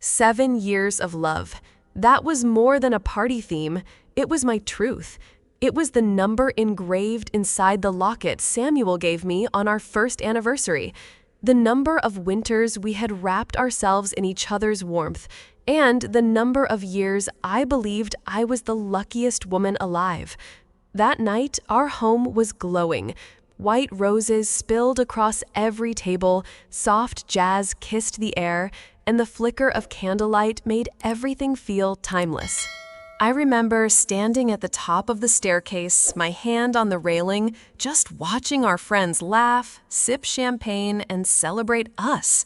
7 years of love. That was more than a party theme. It was my truth. It was the number engraved inside the locket Samuel gave me on our first anniversary. The number of winters we had wrapped ourselves in each other's warmth, and the number of years I believed I was the luckiest woman alive. That night, our home was glowing. White roses spilled across every table, soft jazz kissed the air, and the flicker of candlelight made everything feel timeless. I remember standing at the top of the staircase, my hand on the railing, just watching our friends laugh, sip champagne, and celebrate us.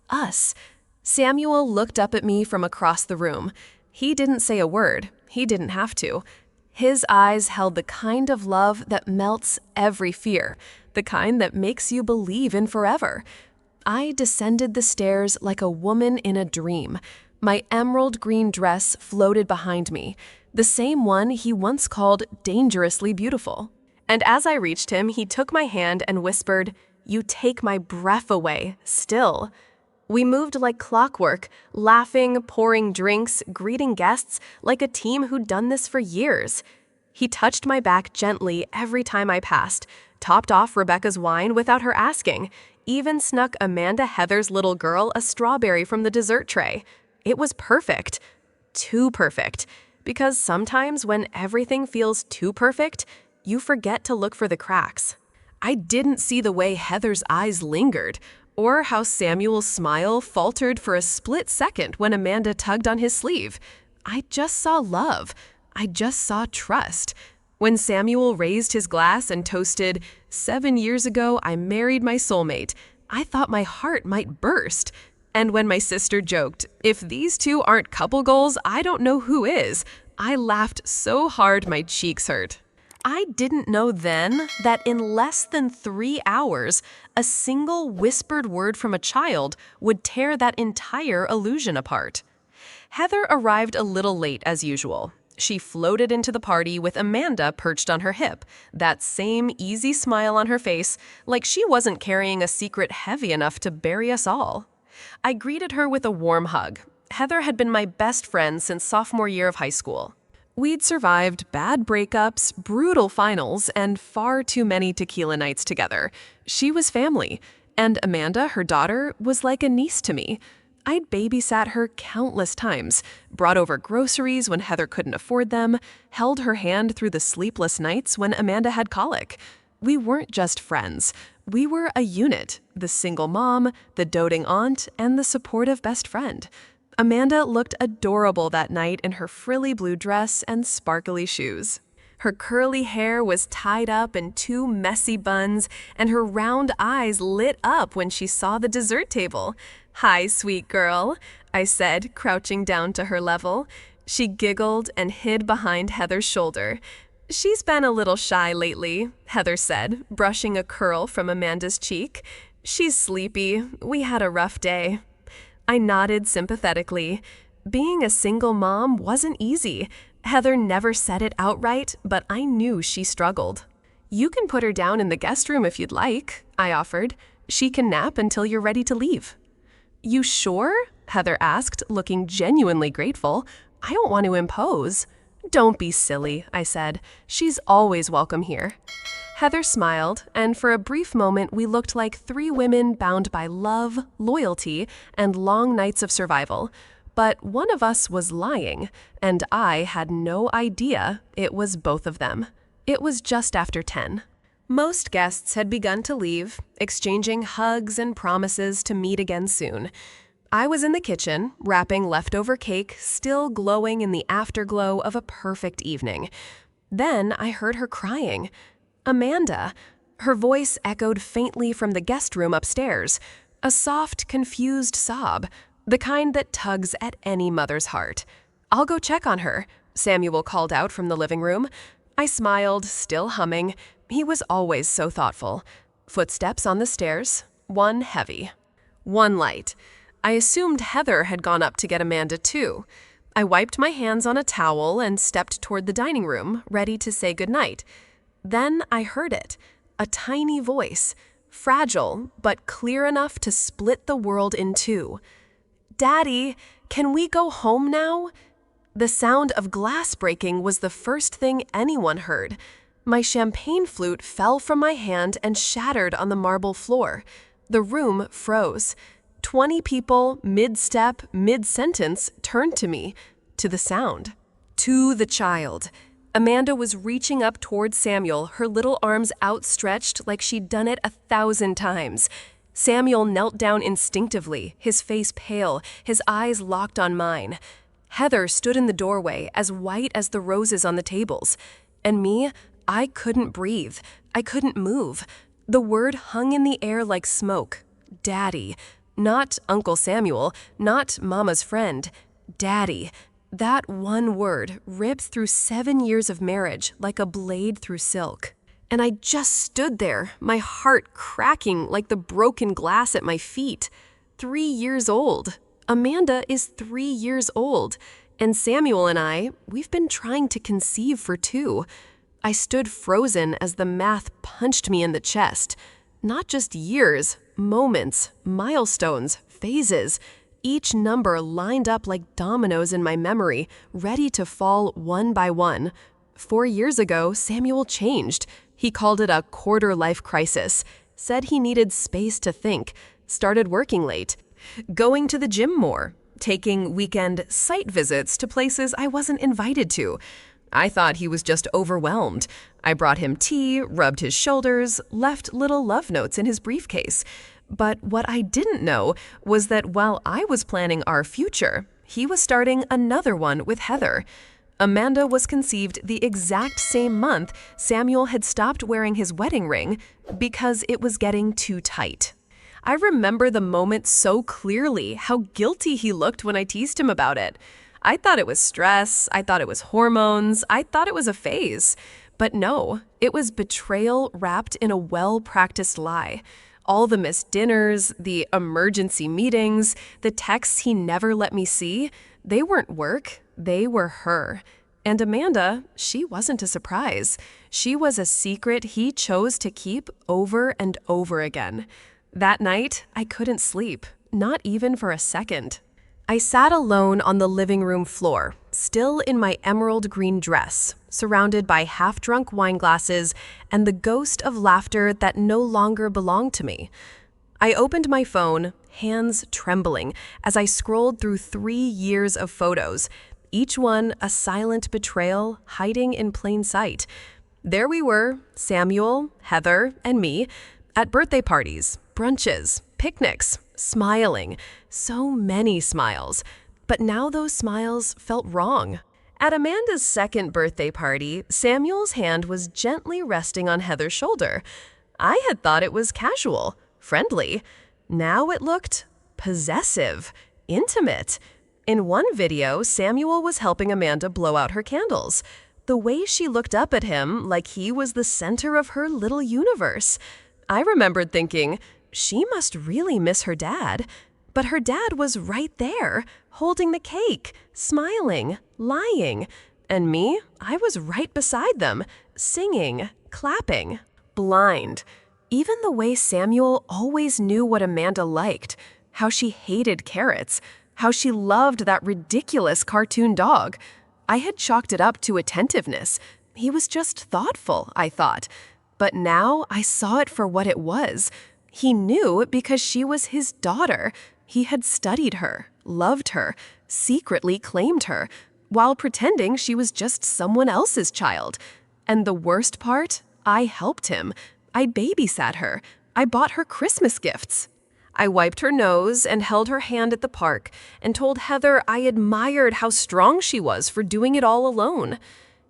Us. Samuel looked up at me from across the room. He didn't say a word. He didn't have to. His eyes held the kind of love that melts every fear, the kind that makes you believe in forever. I descended the stairs like a woman in a dream. My emerald green dress floated behind me, the same one he once called dangerously beautiful. And as I reached him, he took my hand and whispered, "You take my breath away, still." We moved like clockwork, laughing, pouring drinks, greeting guests like a team who'd done this for years. He touched my back gently every time I passed, topped off Rebecca's wine without her asking, even snuck Amanda Heather's little girl a strawberry from the dessert tray. It was perfect. Too perfect. Because sometimes when everything feels too perfect, you forget to look for the cracks. I didn't see the way Heather's eyes lingered, or how Samuel's smile faltered for a split second when Amanda tugged on his sleeve. I just saw love. I just saw trust. When Samuel raised his glass and toasted, "7 years ago, I married my soulmate," I thought my heart might burst. And when my sister joked, "If these two aren't couple goals, I don't know who is," I laughed so hard my cheeks hurt. I didn't know then that in less than 3 hours, a single whispered word from a child would tear that entire illusion apart. Heather arrived a little late as usual. She floated into the party with Amanda perched on her hip, that same easy smile on her face, like she wasn't carrying a secret heavy enough to bury us all. I greeted her with a warm hug. Heather had been my best friend since sophomore year of high school. We'd survived bad breakups, brutal finals, and far too many tequila nights together. She was family, and Amanda, her daughter, was like a niece to me. I'd babysat her countless times, brought over groceries when Heather couldn't afford them, held her hand through the sleepless nights when Amanda had colic. We weren't just friends. We were a unit, the single mom, the doting aunt, and the supportive best friend. Amanda looked adorable that night in her frilly blue dress and sparkly shoes. Her curly hair was tied up in 2 messy buns, and her round eyes lit up when she saw the dessert table. "Hi, sweet girl," I said, crouching down to her level. She giggled and hid behind Heather's shoulder. "She's been a little shy lately," Heather said, brushing a curl from Amanda's cheek. "She's sleepy. We had a rough day." I nodded sympathetically. Being a single mom wasn't easy. Heather never said it outright, but I knew she struggled. "You can put her down in the guest room if you'd like," I offered. "She can nap until you're ready to leave." "You sure?" Heather asked, looking genuinely grateful. "I don't want to impose." "Don't be silly," I said. "She's always welcome here." Heather smiled, and for a brief moment we looked like 3 women bound by love, loyalty, and long nights of survival. But one of us was lying, and I had no idea it was both of them. It was just after 10. Most guests had begun to leave, exchanging hugs and promises to meet again soon. I was in the kitchen, wrapping leftover cake, still glowing in the afterglow of a perfect evening. Then I heard her crying. Amanda. Her voice echoed faintly from the guest room upstairs, a soft, confused sob, the kind that tugs at any mother's heart. "I'll go check on her," Samuel called out from the living room. I smiled, still humming. He was always so thoughtful. Footsteps on the stairs, one heavy, one light. I assumed Heather had gone up to get Amanda too. I wiped my hands on a towel and stepped toward the dining room, ready to say goodnight. Then I heard it, a tiny voice, fragile but clear enough to split the world in two. "Daddy, Can we go home now?" The sound of glass breaking was the first thing anyone heard. My champagne flute fell from my hand and shattered on the marble floor. The room froze. 20 people, mid-step, mid-sentence, turned to me, to the sound. To the child. Amanda was reaching up towards Samuel, her little arms outstretched like she'd done it 1,000 times. Samuel knelt down instinctively, his face pale, his eyes locked on mine. Heather stood in the doorway, as white as the roses on the tables. And me, I couldn't breathe. I couldn't move. The word hung in the air like smoke. Daddy. Not Uncle Samuel, not Mama's friend. Daddy. That one word ripped through 7 years of marriage like a blade through silk. And I just stood there, my heart cracking like the broken glass at my feet. 3 years old. Amanda is 3 years old. And Samuel and we've been trying to conceive for 2. I stood frozen as the math punched me in the chest. Not just years, moments, milestones, phases. Each number lined up like dominoes in my memory, ready to fall one by one. 4 years ago, Samuel changed. He called it a quarter-life crisis, said he needed space to think, started working late, going to the gym more, taking weekend site visits to places I wasn't invited to. I thought he was just overwhelmed. I brought him tea, rubbed his shoulders, left little love notes in his briefcase. But what I didn't know was that while I was planning our future, he was starting another one with Heather. Amanda was conceived the exact same month Samuel had stopped wearing his wedding ring because it was getting too tight. I remember the moment so clearly, how guilty he looked when I teased him about it. I thought it was stress, I thought it was hormones, I thought it was a phase. But no, it was betrayal wrapped in a well-practiced lie. All the missed dinners, the emergency meetings, the texts he never let me see, they weren't work, they were her. And Amanda, she wasn't a surprise. She was a secret he chose to keep over and over again. That night, I couldn't sleep, not even for a second. I sat alone on the living room floor, still in my emerald green dress, surrounded by half-drunk wine glasses and the ghost of laughter that no longer belonged to me. I opened my phone, hands trembling, as I scrolled through 3 years of photos, each one a silent betrayal hiding in plain sight. There we were, Samuel, Heather, and me, at birthday parties, brunches, picnics, smiling, so many smiles. But now those smiles felt wrong. At Amanda's second birthday party, Samuel's hand was gently resting on Heather's shoulder. I had thought it was casual, friendly. Now it looked possessive, intimate. In one video, Samuel was helping Amanda blow out her candles. The way she looked up at him like he was the center of her little universe. I remembered thinking, she must really miss her dad. But her dad was right there, holding the cake, smiling, lying. And me, I was right beside them, singing, clapping, blind. Even the way Samuel always knew what Amanda liked, how she hated carrots, how she loved that ridiculous cartoon dog. I had chalked it up to attentiveness. He was just thoughtful, I thought. But now I saw it for what it was. He knew because she was his daughter. He had studied her, loved her, secretly claimed her, while pretending she was just someone else's child. And the worst part, I helped him. I babysat her. I bought her Christmas gifts. I wiped her nose and held her hand at the park and told Heather I admired how strong she was for doing it all alone.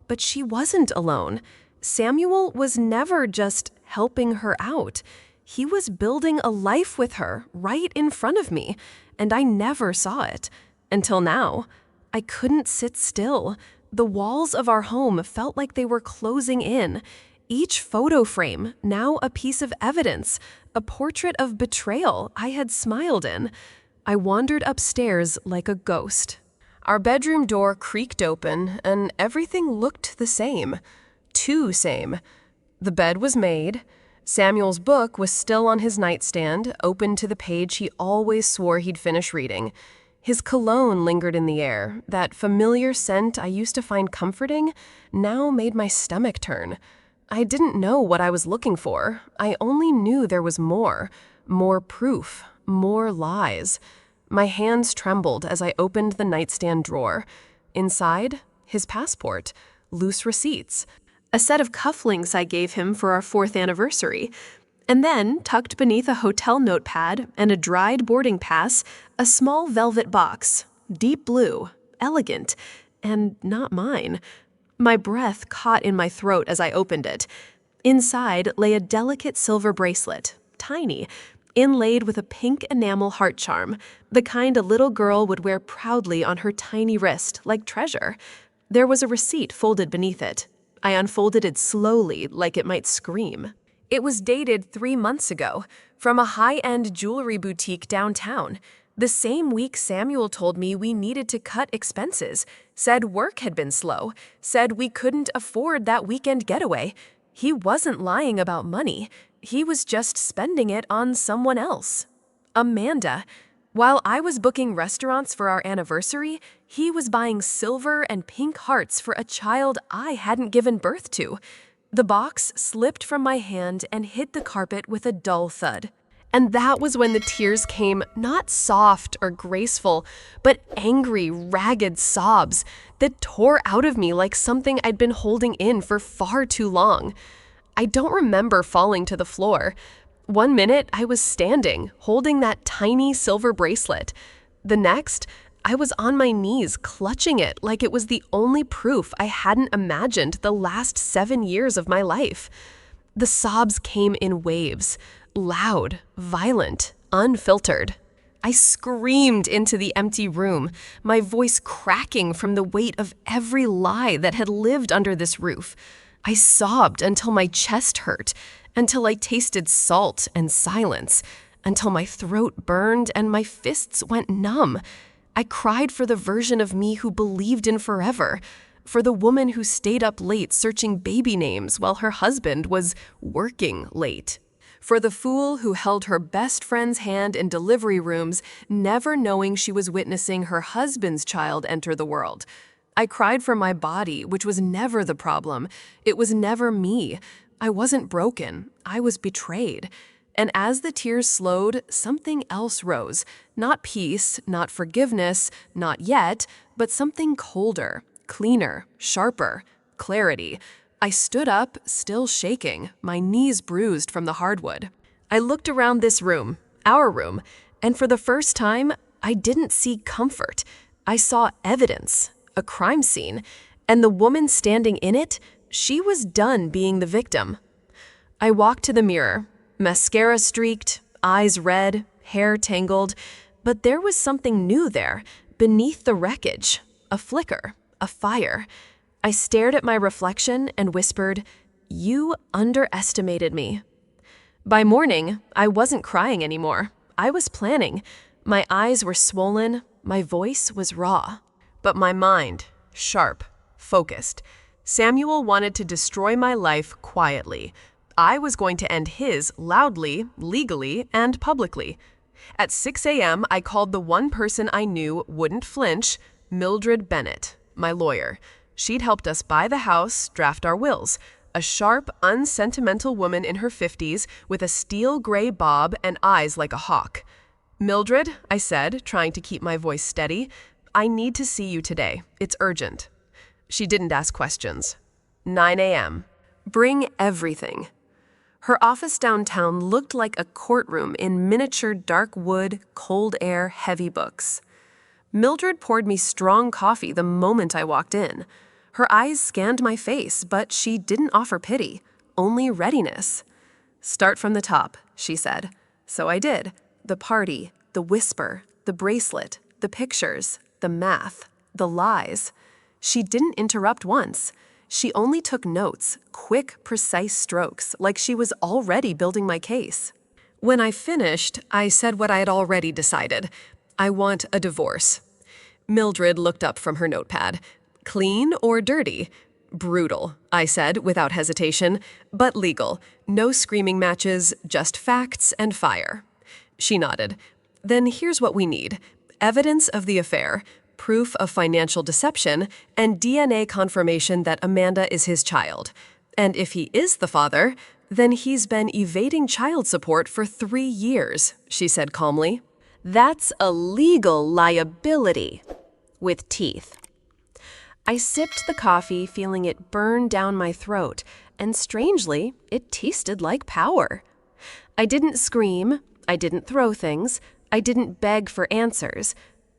But she wasn't alone. Samuel was never just helping her out. He was building a life with her right in front of me, and I never saw it. Until now. I couldn't sit still. The walls of our home felt like they were closing in. Each photo frame, now a piece of evidence, a portrait of betrayal I had smiled in. I wandered upstairs like a ghost. Our bedroom door creaked open, and everything looked the same. Too same. The bed was made. Samuel's book was still on his nightstand, open to the page he always swore he'd finish reading. His cologne lingered in the air. That familiar scent I used to find comforting now made my stomach turn. I didn't know what I was looking for. I only knew there was more. More proof. More lies. My hands trembled as I opened the nightstand drawer. Inside, his passport, loose receipts, a set of cufflinks I gave him for our 4th anniversary. And then, tucked beneath a hotel notepad and a dried boarding pass, a small velvet box, deep blue, elegant, and not mine. My breath caught in my throat as I opened it. Inside lay a delicate silver bracelet, tiny, inlaid with a pink enamel heart charm, the kind a little girl would wear proudly on her tiny wrist, like treasure. There was a receipt folded beneath it. I unfolded it slowly, like it might scream. It was dated 3 months ago, from a high-end jewelry boutique downtown. The same week Samuel told me we needed to cut expenses, said work had been slow, said we couldn't afford that weekend getaway. He wasn't lying about money. He was just spending it on someone else. Amanda. While I was booking restaurants for our anniversary, he was buying silver and pink hearts for a child I hadn't given birth to. The box slipped from my hand and hit the carpet with a dull thud. And that was when the tears came, not soft or graceful, but angry, ragged sobs that tore out of me like something I'd been holding in for far too long. I don't remember falling to the floor. 1 minute, I was standing, holding that tiny silver bracelet. The next, I was on my knees, clutching it like it was the only proof I hadn't imagined the last 7 years of my life. The sobs came in waves, loud, violent, unfiltered. I screamed into the empty room, my voice cracking from the weight of every lie that had lived under this roof. I sobbed until my chest hurt, until I tasted salt and silence, until my throat burned and my fists went numb. I cried for the version of me who believed in forever, for the woman who stayed up late searching baby names while her husband was working late, for the fool who held her best friend's hand in delivery rooms, never knowing she was witnessing her husband's child enter the world. I cried for my body, which was never the problem. It was never me. I wasn't broken. I was betrayed. And as the tears slowed, something else rose. Not peace, not forgiveness, not yet, but something colder, cleaner, sharper, clarity. I stood up, still shaking, my knees bruised from the hardwood. I looked around this room, our room, and for the first time, I didn't see comfort. I saw evidence, a crime scene, and the woman standing in it, she was done being the victim. I walked to the mirror. Mascara streaked, eyes red, hair tangled, but there was something new there, beneath the wreckage, a flicker, a fire. I stared at my reflection and whispered, "You underestimated me." By morning, I wasn't crying anymore. I was planning. My eyes were swollen, my voice was raw. But my mind, sharp, focused. Samuel wanted to destroy my life quietly. I was going to end his loudly, legally, and publicly. At 6 a.m., I called the one person I knew wouldn't flinch, Mildred Bennett, my lawyer. She'd helped us buy the house, draft our wills. A sharp, unsentimental woman in her 50s with a steel gray bob and eyes like a hawk. "Mildred," I said, trying to keep my voice steady, "I need to see you today. It's urgent." She didn't ask questions. 9 a.m. Bring everything. Her office downtown looked like a courtroom in miniature dark wood, cold air, heavy books. Mildred poured me strong coffee the moment I walked in. Her eyes scanned my face, but she didn't offer pity, only readiness. "Start from the top," she said. So I did. The party, the whisper, the bracelet, the pictures, the math, the lies. She didn't interrupt once. She only took notes, quick, precise strokes, like she was already building my case. When I finished, I said what I had already decided. I want a divorce. Mildred looked up from her notepad. "Clean or dirty?" "Brutal," I said without hesitation, "but legal. No screaming matches, just facts and fire." She nodded. "Then here's what we need. evidence of the affair, proof of financial deception, and DNA confirmation that Amanda is his child. And if he is the father, then he's been evading child support for 3 years, she said calmly. That's a legal liability. With teeth. I sipped the coffee, feeling it burn down my throat, and strangely, it tasted like power. I didn't scream, I didn't throw things, I didn't beg for answers.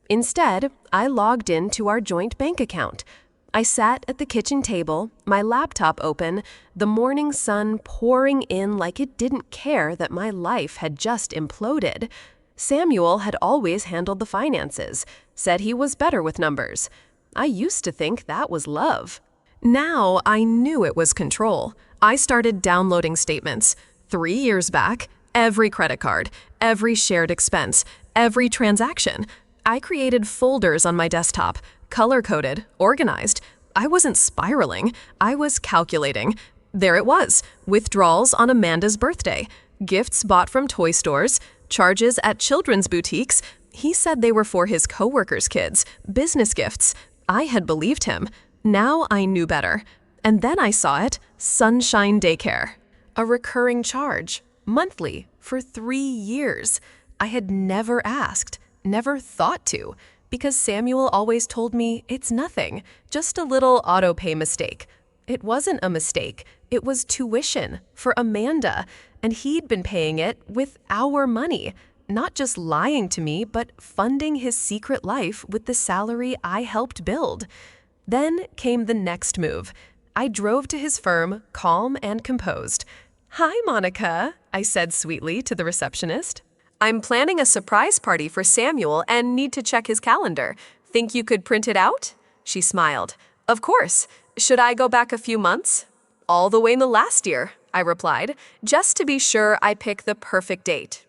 Instead, I logged into our joint bank account. I sat at the kitchen table, my laptop open, the morning sun pouring in like it didn't care that my life had just imploded. Samuel had always handled the finances, said he was better with numbers. I used to think that was love. Now I knew it was control. I started downloading statements. 3 years back, every credit card, every shared expense, every transaction. I created folders on my desktop, color-coded, organized. I wasn't spiraling, I was calculating. There it was, withdrawals on Amanda's birthday, gifts bought from toy stores, charges at children's boutiques. He said they were for his coworkers' kids, business gifts. I had believed him. Now I knew better. And then I saw it, Sunshine Daycare. A recurring charge, monthly, for 3 years. I had never asked, never thought to, because Samuel always told me it's nothing, just a little auto-pay mistake. It wasn't a mistake, it was tuition for Amanda, and he'd been paying it with our money, not just lying to me, but funding his secret life with the salary I helped build. Then came the next move. I drove to his firm, calm and composed. "Hi, Monica," I said sweetly to the receptionist. "I'm planning a surprise party for Samuel and need to check his calendar. Think you could print it out?" She smiled. "Of course. Should I go back a few months?" "All the way in the last year," I replied, just to be sure I pick the perfect date.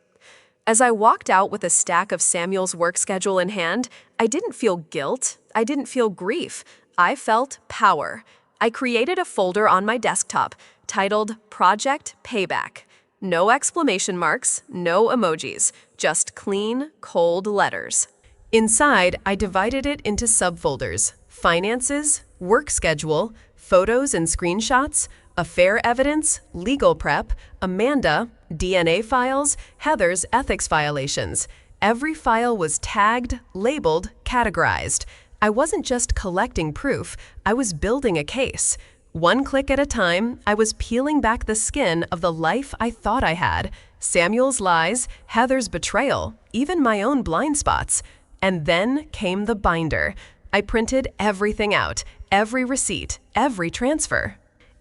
As I walked out with a stack of Samuel's work schedule in hand, I didn't feel guilt. I didn't feel grief. I felt power. I created a folder on my desktop titled Project Payback. No exclamation marks, no emojis, just clean, cold letters. Inside, I divided it into subfolders: finances, work schedule, photos and screenshots, affair evidence, legal prep, Amanda, DNA files, Heather's ethics violations. Every file was tagged, labeled, categorized. I wasn't just collecting proof, I was building a case. One click at a time, I was peeling back the skin of the life I thought I had, Samuel's lies, Heather's betrayal, even my own blind spots. And then came the binder. I printed everything out, every receipt, every transfer.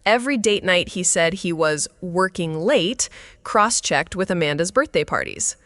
Every date night he said he was working late, cross-checked with Amanda's birthday parties.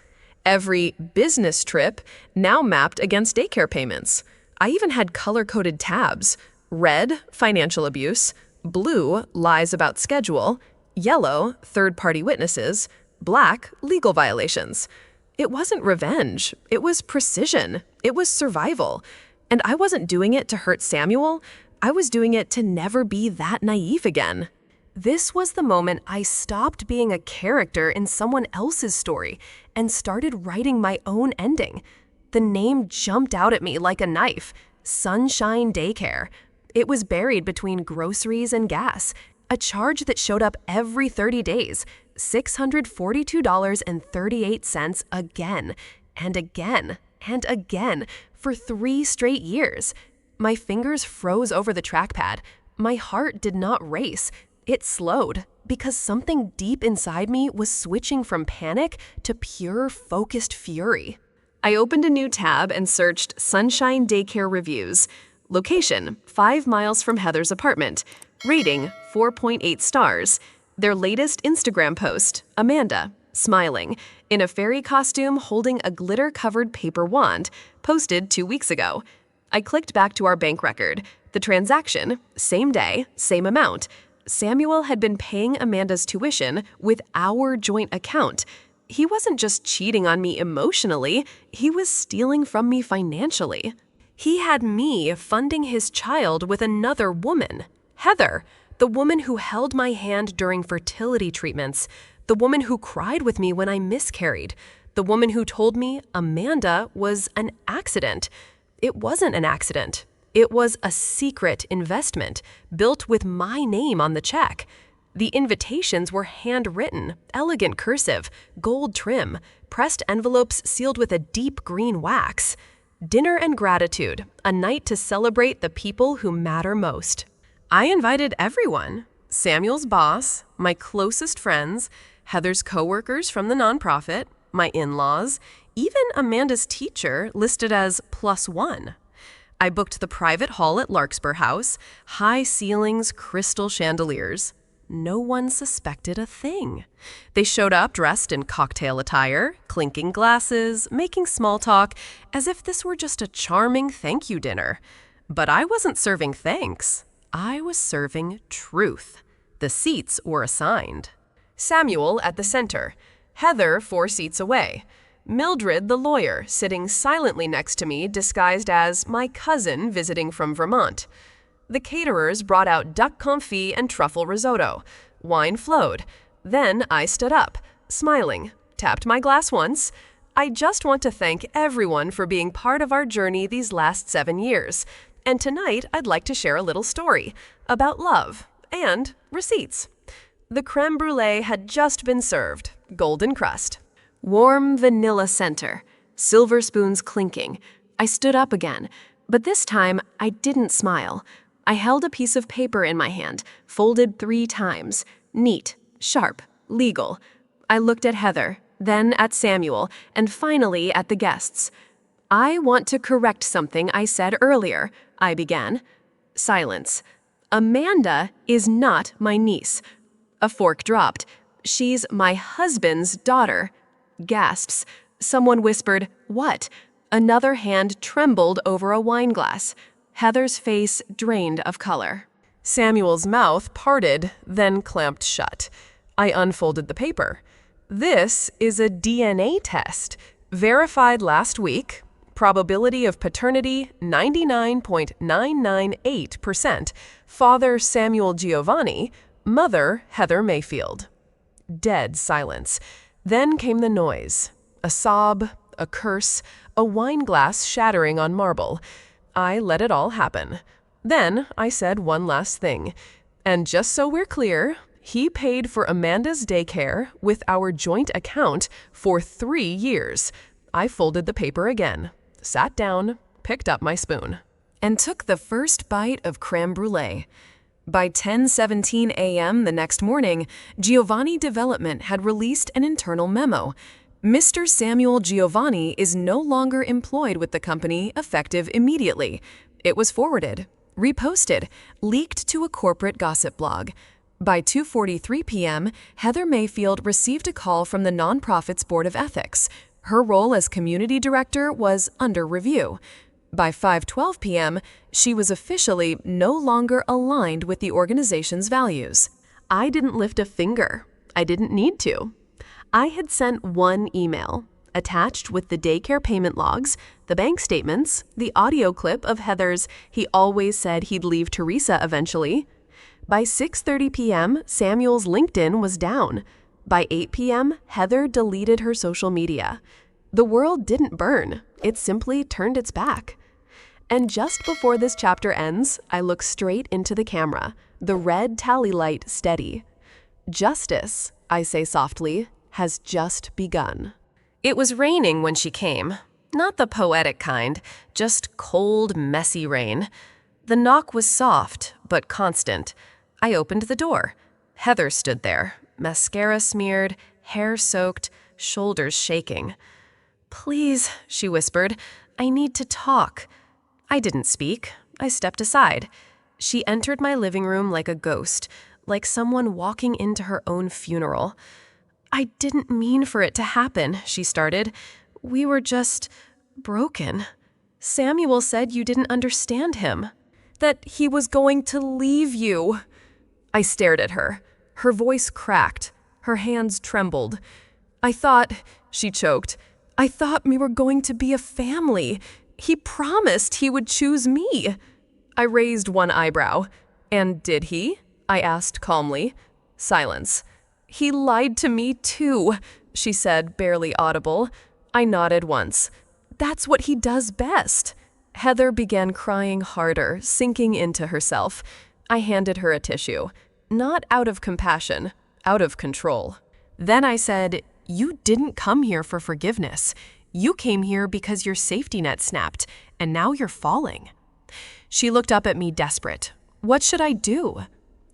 Every business trip now mapped against daycare payments. I even had color-coded tabs. Red, financial abuse. Blue, lies about schedule. Yellow, third-party witnesses. Black, legal violations. It wasn't revenge. It was precision. It was survival. And I wasn't doing it to hurt Samuel. I was doing it to never be that naive again. This was the moment I stopped being a character in someone else's story and started writing my own ending. The name jumped out at me like a knife. Sunshine Daycare. It was buried between groceries and gas, a charge that showed up every 30 days, $642.38 again, and again, and again, for 3 straight years. My fingers froze over the trackpad. My heart did not race. It slowed, because something deep inside me was switching from panic to pure, focused fury. I opened a new tab and searched Sunshine Daycare Reviews. Location, 5 miles from Heather's apartment. Rating, 4.8 stars. Their latest Instagram post, Amanda, smiling, in a fairy costume holding a glitter-covered paper wand, posted 2 weeks ago. I clicked back to our bank record. The transaction, same day, same amount. Samuel had been paying Amanda's tuition with our joint account. He wasn't just cheating on me emotionally, he was stealing from me financially. He had me funding his child with another woman, Heather, the woman who held my hand during fertility treatments, the woman who cried with me when I miscarried, The woman who told me Amanda was an accident. It wasn't an accident. It was a secret investment built with my name on the check. The invitations were handwritten, elegant cursive, gold trim, pressed envelopes sealed with a deep green wax. Dinner and gratitude, a night to celebrate the people who matter most. I invited everyone. Samuel's boss, my closest friends, Heather's coworkers from the nonprofit, my in-laws, even Amanda's teacher listed as +1. I booked the private hall at Larkspur House, high ceilings, crystal chandeliers. No one suspected a thing. They showed up dressed in cocktail attire, clinking glasses, making small talk, as if this were just a charming thank you dinner. But I wasn't serving thanks. I was serving truth. The seats were assigned. Samuel at the center, Heather 4 seats away, Mildred the lawyer sitting silently next to me disguised as my cousin visiting from Vermont. The caterers brought out duck confit and truffle risotto. Wine flowed. Then I stood up, smiling, tapped my glass once. I just want to thank everyone for being part of our journey these last 7 years. And tonight I'd like to share a little story about love and receipts. The creme brulee had just been served, golden crust. Warm vanilla center, silver spoons clinking. I stood up again, but this time I didn't smile. I held a piece of paper in my hand, folded 3 times. Neat, sharp, legal. I looked at Heather, then at Samuel, and finally at the guests. I want to correct something I said earlier, I began. Silence. Amanda is not my niece. A fork dropped. She's my husband's daughter. Gasps. Someone whispered, "What?" Another hand trembled over a wine glass. Heather's face drained of color. Samuel's mouth parted, then clamped shut. I unfolded the paper. This is a DNA test, verified last week. Probability of paternity 99.998%. Father Samuel Giovanni, mother Heather Mayfield. Dead silence. Then came the noise. A sob, a curse, a wine glass shattering on marble. I let it all happen. Then I said one last thing. And just so we're clear, he paid for Amanda's daycare with our joint account for 3 years. I folded the paper again, sat down, picked up my spoon, and took the first bite of creme brulee. By 10:17 a.m. the next morning, Giovanni Development had released an internal memo. Mr. Samuel Giovanni is no longer employed with the company effective immediately. It was forwarded, reposted, leaked to a corporate gossip blog. By 2:43 p.m., Heather Mayfield received a call from the nonprofit's Board of Ethics. Her role as community director was under review. By 5:12 p.m., she was officially no longer aligned with the organization's values. I didn't lift a finger. I didn't need to. I had sent one email, attached with the daycare payment logs, the bank statements, the audio clip of Heather's "He always said he'd leave Teresa eventually." By 6:30 p.m., Samuel's LinkedIn was down. By 8 p.m., Heather deleted her social media. The world didn't burn. It simply turned its back. And just before this chapter ends, I look straight into the camera, the red tally light steady. Justice, I say softly, has just begun. It was raining when she came. Not the poetic kind, just cold, messy rain. The knock was soft, but constant. I opened the door. Heather stood there, mascara smeared, hair soaked, shoulders shaking. "Please," she whispered, "I need to talk." I didn't speak. I stepped aside. She entered my living room like a ghost, like someone walking into her own funeral. "I didn't mean for it to happen," she started. "We were just broken. Samuel said you didn't understand him, that he was going to leave you." I stared at her. Her voice cracked. Her hands trembled. She choked. "I thought we were going to be a family. He promised he would choose me." I raised one eyebrow. "And did he?" I asked calmly. Silence. "He lied to me too." she said, barely audible. I nodded once. That's what he does best. Heather began crying harder, sinking into herself. I handed her a tissue. Not out of compassion, out of control. Then I said, "You didn't come here for forgiveness. You came here because your safety net snapped, and now you're falling." She looked up at me desperate. What should I do?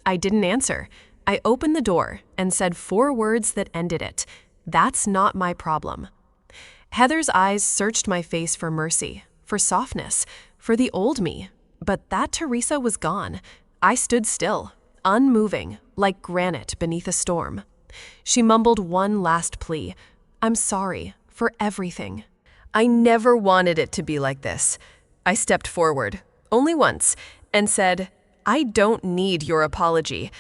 I didn't answer. I opened the door and said 4 words that ended it. That's not my problem. Heather's eyes searched my face for mercy, for softness, for the old me. But that Teresa was gone. I stood still, unmoving, like granite beneath a storm. She mumbled one last plea. "I'm sorry for everything." I never wanted it to be like this. I stepped forward, only once, and said, "I don't need your apology.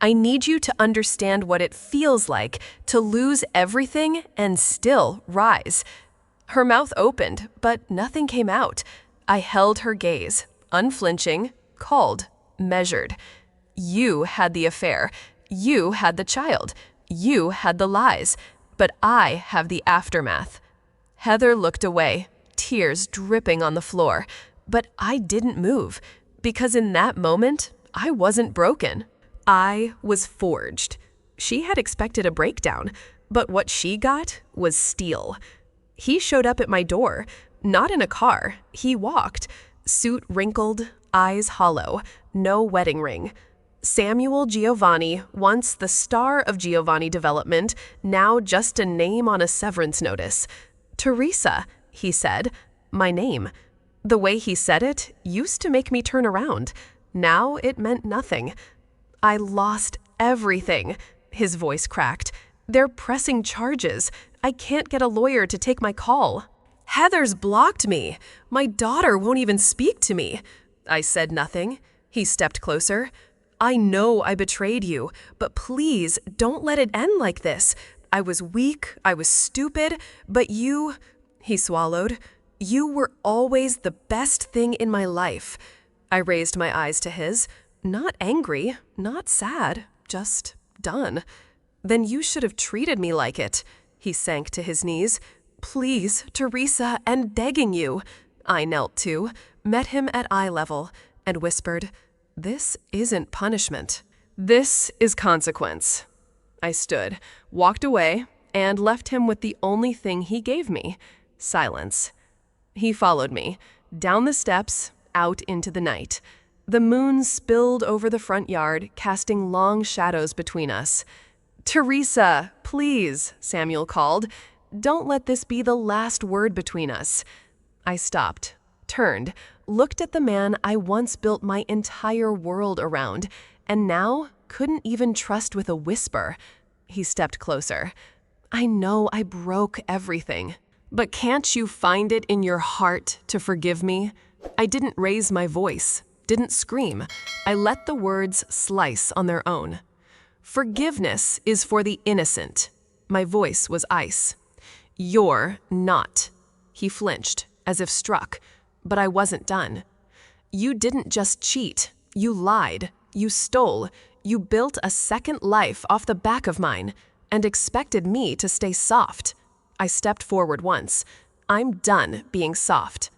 I need you to understand what it feels like to lose everything and still rise." Her mouth opened, but nothing came out. I held her gaze, unflinching, called, measured. You had the affair. You had the child. You had the lies. But I have the aftermath. Heather looked away, tears dripping on the floor. But I didn't move, because in that moment, I wasn't broken. I was forged. She had expected a breakdown, but what she got was steel. He showed up at my door, not in a car. He walked, suit wrinkled, eyes hollow, no wedding ring. Samuel Giovanni, once the star of Giovanni Development, now just a name on a severance notice. "Teresa," he said, my name. The way he said it used to make me turn around. Now it meant nothing. "I lost everything," his voice cracked. "They're pressing charges. I can't get a lawyer to take my call. Heather's blocked me. My daughter won't even speak to me." I said nothing. He stepped closer. "I know I betrayed you, but please don't let it end like this. I was weak, I was stupid, but you," he swallowed, "you were always the best thing in my life." I raised my eyes to his, not angry, not sad, just done. "Then you should have treated me like it." He sank to his knees. "Please, Teresa, and begging you." I knelt too, met him at eye level, and whispered, "This isn't punishment. This is consequence." I stood, walked away, and left him with the only thing he gave me, silence. He followed me, down the steps, out into the night. The moon spilled over the front yard, casting long shadows between us. "Teresa, please," Samuel called. "Don't let this be the last word between us." I stopped, turned, looked at the man I once built my entire world around, and now couldn't even trust with a whisper. He stepped closer. "I know I broke everything, but can't you find it in your heart to forgive me?" I didn't raise my voice, didn't scream. I let the words slice on their own. "Forgiveness is for the innocent." My voice was ice. "You're not." He flinched, as if struck, but I wasn't done. "You didn't just cheat. You lied. You stole. You built a second life off the back of mine and expected me to stay soft." I stepped forward once. "I'm done being soft."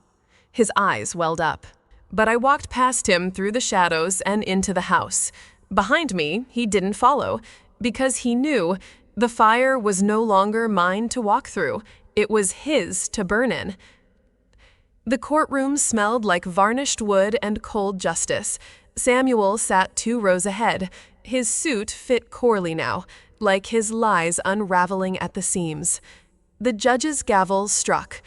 His eyes welled up. But I walked past him through the shadows and into the house. Behind me, he didn't follow, because he knew the fire was no longer mine to walk through. It was his to burn in. The courtroom smelled like varnished wood and cold justice. Samuel sat 2 rows ahead. His suit fit poorly now, like his lies unraveling at the seams. The judge's gavel struck.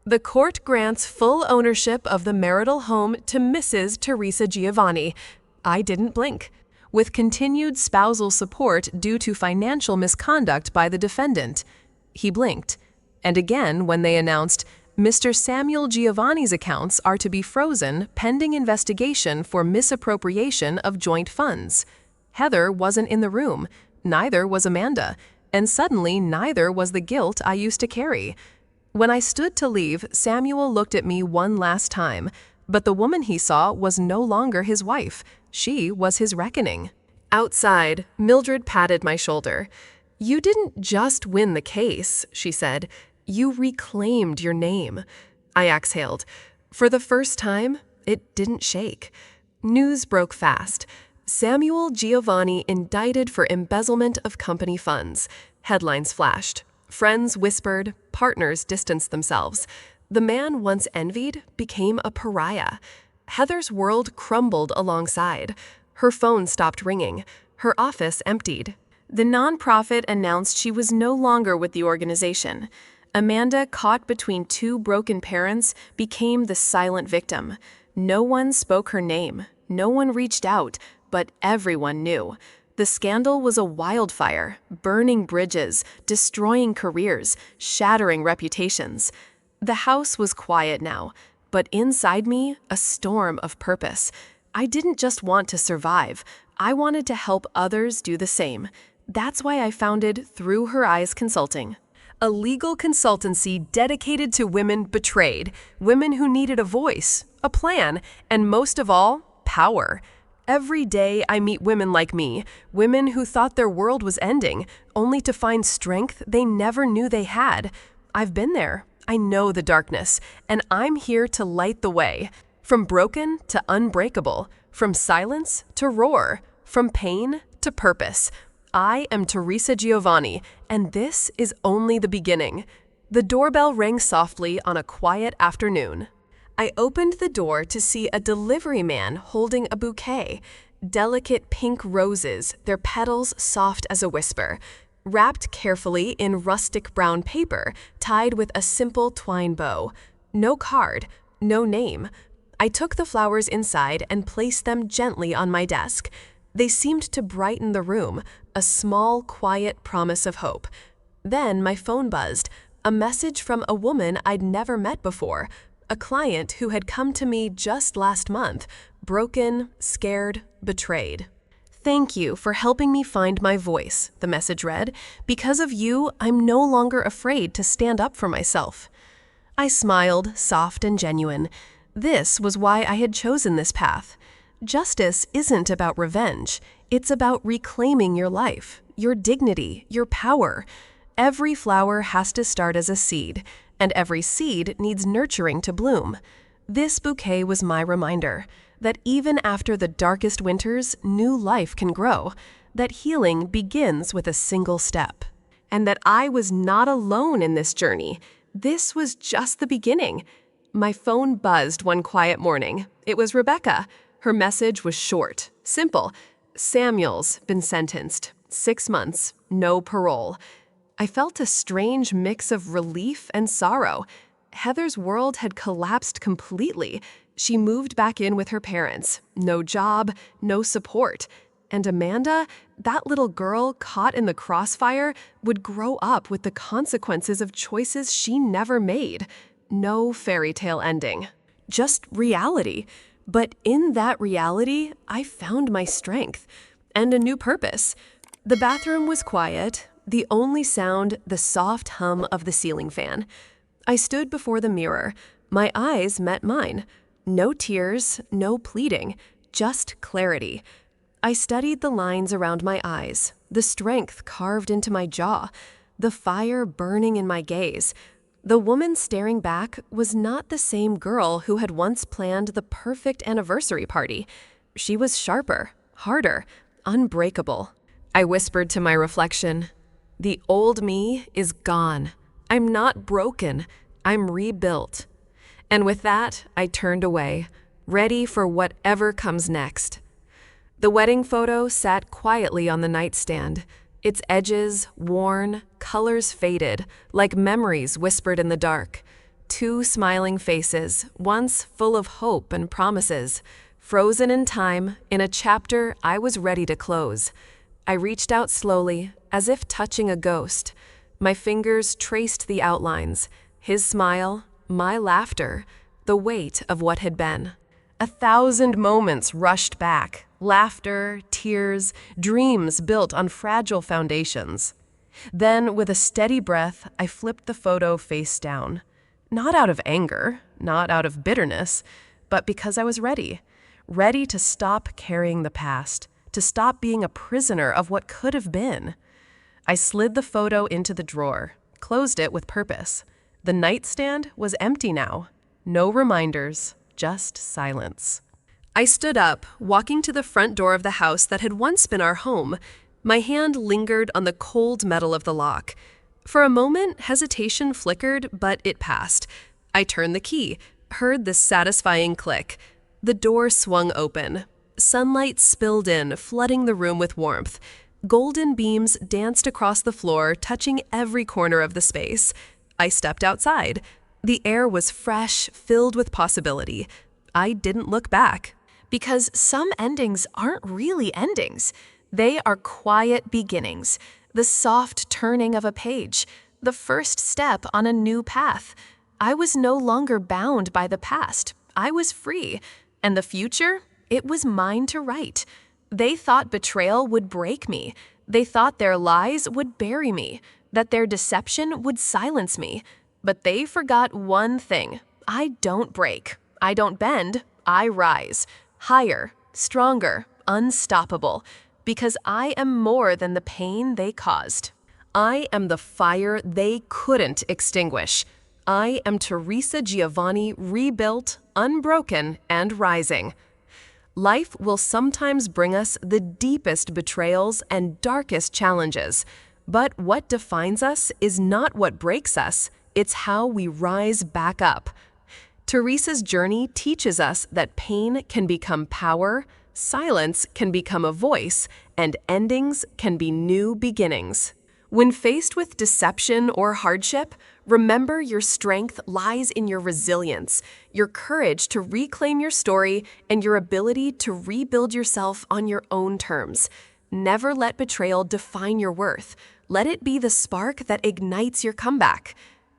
"The court grants full ownership of the marital home to Mrs. Teresa Giovanni." I didn't blink. "With continued spousal support due to financial misconduct by the defendant." He blinked. And again when they announced, "Mr. Samuel Giovanni's accounts are to be frozen pending investigation for misappropriation of joint funds." Heather wasn't in the room, neither was Amanda, and suddenly neither was the guilt I used to carry. When I stood to leave, Samuel looked at me one last time, but the woman he saw was no longer his wife. She was his reckoning. Outside, Mildred patted my shoulder. "You didn't just win the case," she said. "You reclaimed your name." I exhaled. For the first time, it didn't shake. News broke fast. Samuel Giovanni indicted for embezzlement of company funds. Headlines flashed. Friends whispered, partners distanced themselves. The man once envied became a pariah. Heather's world crumbled alongside. Her phone stopped ringing. Her office emptied. The nonprofit announced she was no longer with the organization. Amanda, caught between two broken parents, became the silent victim. No one spoke her name. No one reached out, but everyone knew. The scandal was a wildfire, burning bridges, destroying careers, shattering reputations. The house was quiet now, but inside me, a storm of purpose. I didn't just want to survive. I wanted to help others do the same. That's why I founded Through Her Eyes Consulting, a legal consultancy dedicated to women betrayed, women who needed a voice, a plan, and most of all, power. Every day I meet women like me, women who thought their world was ending, only to find strength they never knew they had. I've been there. I know the darkness, and I'm here to light the way. From broken to unbreakable, from silence to roar, from pain to purpose. I am Teresa Giovanni, and this is only the beginning. The doorbell rang softly on a quiet afternoon. I opened the door to see a delivery man holding a bouquet. Delicate pink roses, their petals soft as a whisper, wrapped carefully in rustic brown paper, tied with a simple twine bow. No card, no name. I took the flowers inside and placed them gently on my desk. They seemed to brighten the room, a small, quiet promise of hope. Then my phone buzzed, a message from a woman I'd never met before, a client who had come to me just last month, broken, scared, betrayed. "Thank you for helping me find my voice," the message read. "Because of you, I'm no longer afraid to stand up for myself." I smiled, soft and genuine. This was why I had chosen this path. Justice isn't about revenge. It's about reclaiming your life, your dignity, your power. Every flower has to start as a seed, and every seed needs nurturing to bloom. This bouquet was my reminder that even after the darkest winters, new life can grow, that healing begins with a single step, and that I was not alone in this journey. This was just the beginning. My phone buzzed one quiet morning. It was Rebecca. Her message was short, simple. "Samuel's been sentenced. 6 months, no parole." I felt a strange mix of relief and sorrow. Heather's world had collapsed completely. She moved back in with her parents. No job, no support. And Amanda, that little girl caught in the crossfire, would grow up with the consequences of choices she never made. No fairy tale ending. Just reality. But in that reality, I found my strength and a new purpose. The bathroom was quiet, the only sound the soft hum of the ceiling fan. I stood before the mirror. My eyes met mine. No tears, no pleading, just clarity. I studied the lines around my eyes, the strength carved into my jaw, the fire burning in my gaze. The woman staring back was not the same girl who had once planned the perfect anniversary party. She was sharper, harder, unbreakable. I whispered to my reflection, "The old me is gone. I'm not broken. I'm rebuilt." And with that, I turned away, ready for whatever comes next. The wedding photo sat quietly on the nightstand, its edges worn, colors faded, like memories whispered in the dark. 2 smiling faces, once full of hope and promises, frozen in time, in a chapter I was ready to close. I reached out slowly, as if touching a ghost. My fingers traced the outlines, his smile, my laughter, the weight of what had been. 1,000 moments rushed back, laughter, tears, dreams built on fragile foundations. Then, with a steady breath, I flipped the photo face down. Not out of anger, not out of bitterness, but because I was ready. Ready to stop carrying the past, to stop being a prisoner of what could have been. I slid the photo into the drawer, closed it with purpose. The nightstand was empty now. No reminders, just silence. I stood up, walking to the front door of the house that had once been our home. My hand lingered on the cold metal of the lock. For a moment, hesitation flickered, but it passed. I turned the key, heard the satisfying click. The door swung open. Sunlight spilled in, flooding the room with warmth. Golden beams danced across the floor, touching every corner of the space. I stepped outside. The air was fresh, filled with possibility. I didn't look back. Because some endings aren't really endings. They are quiet beginnings, the soft turning of a page, the first step on a new path. I was no longer bound by the past. I was free. And the future? It was mine to write. They thought betrayal would break me. They thought their lies would bury me, that their deception would silence me. But they forgot one thing. I don't break. I don't bend. I rise. Higher, stronger, unstoppable. Because I am more than the pain they caused. I am the fire they couldn't extinguish. I am Teresa Giovanni, rebuilt, unbroken, and rising. Life will sometimes bring us the deepest betrayals and darkest challenges. But what defines us is not what breaks us, it's how we rise back up. Teresa's journey teaches us that pain can become power, silence can become a voice, and endings can be new beginnings. When faced with deception or hardship, remember your strength lies in your resilience, your courage to reclaim your story, and your ability to rebuild yourself on your own terms. Never let betrayal define your worth. Let it be the spark that ignites your comeback.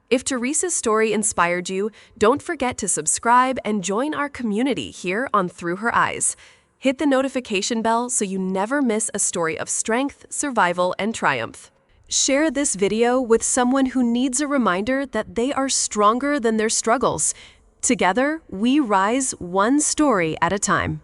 If Teresa's story inspired you, don't forget to subscribe and join our community here on Through Her Eyes. Hit the notification bell so you never miss a story of strength, survival, and triumph. Share this video with someone who needs a reminder that they are stronger than their struggles. Together, we rise one story at a time.